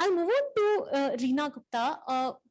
I'll move on to Reena Gupta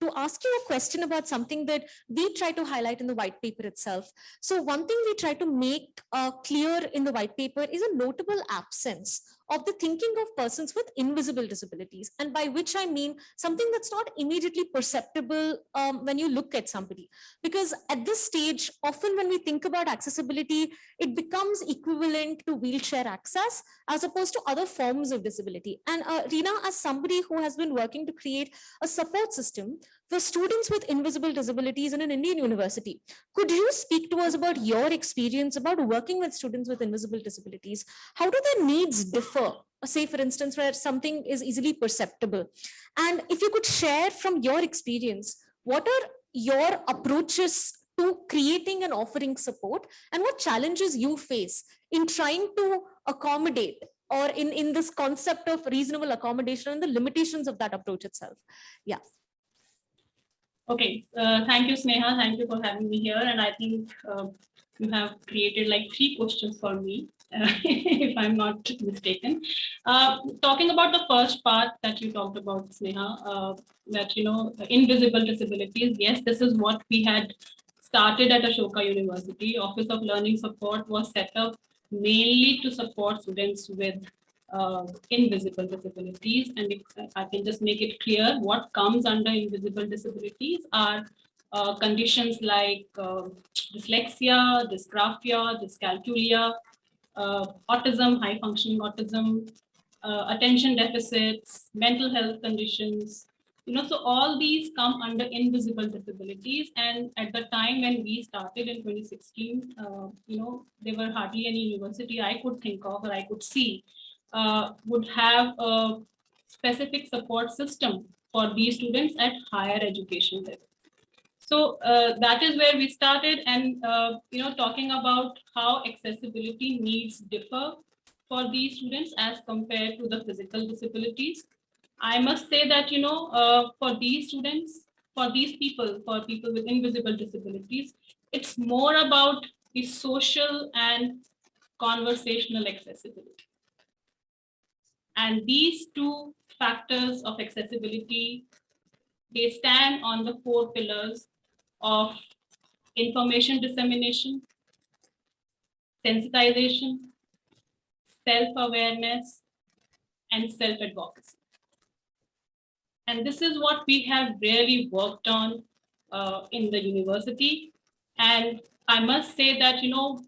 to ask you a question about something that we try to highlight in the white paper itself. So one thing we try to make clear in the white paper is a notable absence of the thinking of persons with invisible disabilities, and by which I mean something that's not immediately perceptible when you look at somebody. Because at this stage, often when we think about accessibility, it becomes equivalent to wheelchair access as opposed to other forms of disability. And Reena, as somebody who has been working to create a support system for students with invisible disabilities in an Indian university, could you speak to us about your experience about working with students with invisible disabilities? How do their needs differ? Say, for instance, where something is easily perceptible. And if you could share from your experience, what are your approaches to creating and offering support, and what challenges you face in trying to accommodate, or in this concept of reasonable accommodation and the limitations of that approach itself? Yeah. Okay, thank you, Sneha. Thank you for having me here. And I think you have created like 3 questions for me, if I'm not mistaken. Talking about the first part that you talked about, Sneha, that, invisible disabilities. Yes, this is what we had started at Ashoka University. Office of Learning Support was set up mainly to support students with invisible disabilities. And if I can just make it clear, what comes under invisible disabilities are conditions like dyslexia, dysgraphia, dyscalculia, autism, high functioning autism, attention deficits, mental health conditions. So all these come under invisible disabilities. And at the time when we started in 2016, there were hardly any university I could think of or I could see would have a specific support system for these students at higher education level. So that is where we started, and talking about how accessibility needs differ for these students as compared to the physical disabilities. I must say that for these students, for people with invisible disabilities, it's more about the social and conversational accessibility. And these 2 factors of accessibility, they stand on the 4 pillars of information dissemination, sensitization, self-awareness, and self-advocacy. And this is what we have really worked on in the university. And I must say that,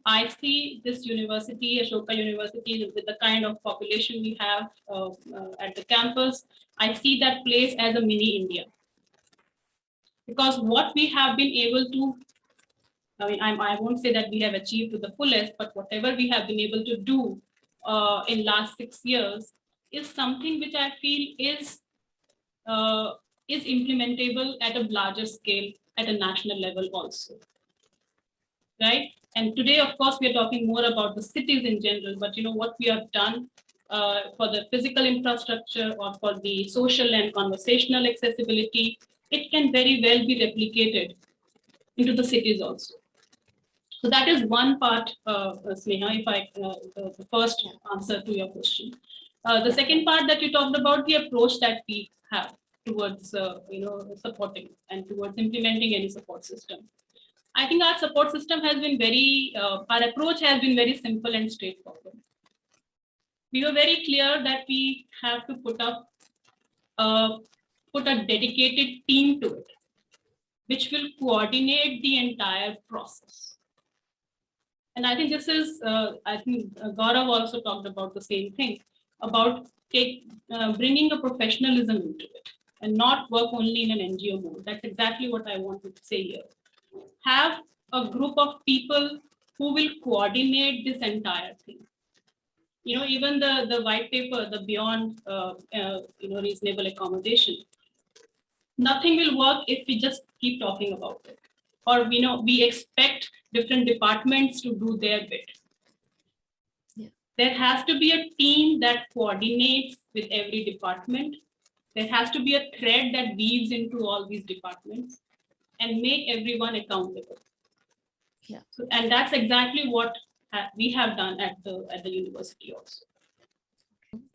I see this university, Ashoka University, with the kind of population we have at the campus, I see that place as a mini India. Because what we have been able to, I won't say that we have achieved to the fullest, but whatever we have been able to do in last 6 years is something which I feel is implementable at a larger scale at a national level also. Right? And today, of course, we are talking more about the cities in general, but what we have done for the physical infrastructure or for the social and conversational accessibility, it can very well be replicated into the cities also. So that is one part, Sneha, the first answer to your question. The second part that you talked about, the approach that we have towards supporting and towards implementing any support system. I think our support system has been our approach has been very simple and straightforward. We were very clear that we have to put a dedicated team to it, which will coordinate the entire process. And I think this is, Gaurav also talked about the same thing, about bringing a professionalism into it and not work only in an NGO mode. That's exactly what I wanted to say here. Have a group of people who will coordinate this entire thing. Even the white paper, the beyond, reasonable accommodation, nothing will work if we just keep talking about it. Or, we expect different departments to do their bit. Yeah. There has to be a team that coordinates with every department. There has to be a thread that weaves into all these departments and make everyone accountable. Yeah. So, and that's exactly what we have done at the university also.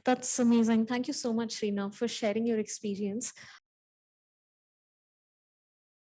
That's amazing. Thank you so much, Reena, for sharing your experience.